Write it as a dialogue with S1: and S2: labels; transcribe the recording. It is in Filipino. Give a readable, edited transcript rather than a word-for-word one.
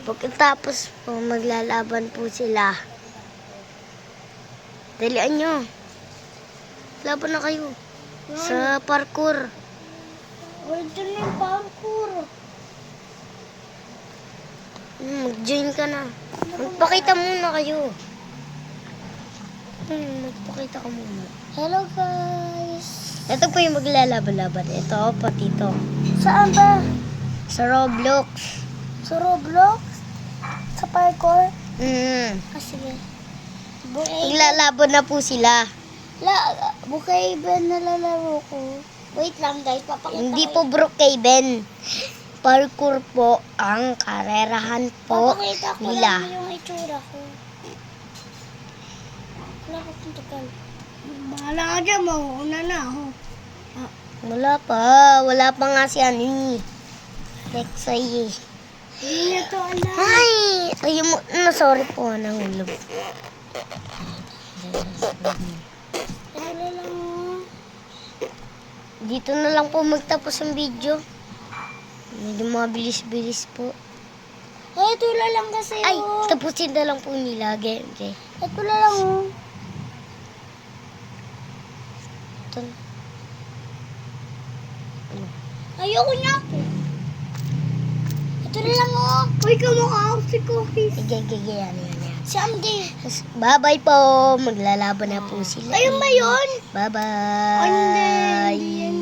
S1: Pagkatapos po, maglalaban po sila. Dalian nyo. Laban na kayo. Sa parkour.
S2: Pwede na yung parkour.
S1: Mag-join ka na. Magpakita muna kayo. Magpakita ka muna.
S2: Hello guys.
S1: Ito po yung maglalaban-laban. Ito, pati ito.
S2: Saan ba?
S1: Sa Roblox.
S2: Sa Roblox? Sa parkour?
S1: Ah,
S2: sige.
S1: Maglalaban na po sila.
S2: Bukay ba nalalaro ko? Wait lang guys, papakita
S1: Hindi
S2: ko.
S1: po Brookhaven. Parkour po ang karerahan po
S2: Papakita ko
S1: nila.
S2: lang yung itsura ko. Wala ko kung tagal. Bahala ka dyan, mauuna na ako.
S1: Wala pa. Wala pa nga si Ani. Lexay eh.
S2: Hindi na to alam.
S1: Ay! Ayun mo. Sorry po. Nangulog.
S2: Wala lang oh.
S1: Dito na lang po magtapos ang video. Medyo mabilis-bilis po.
S2: Ay, ito lang kasi
S1: Ay!
S2: oh.
S1: Tapusin na lang po nila. Okay.
S2: Ito lang oh.
S1: Ito.
S2: Ayoko niya po. Ito na lang oh. Uy, kamukha ako si Coffee.
S1: Sige. Yan.
S2: Si Amdi.
S1: Bye-bye po. Maglalaban na po sila.
S2: Ayun ba yun?
S1: Bye-bye.
S2: Hindi yan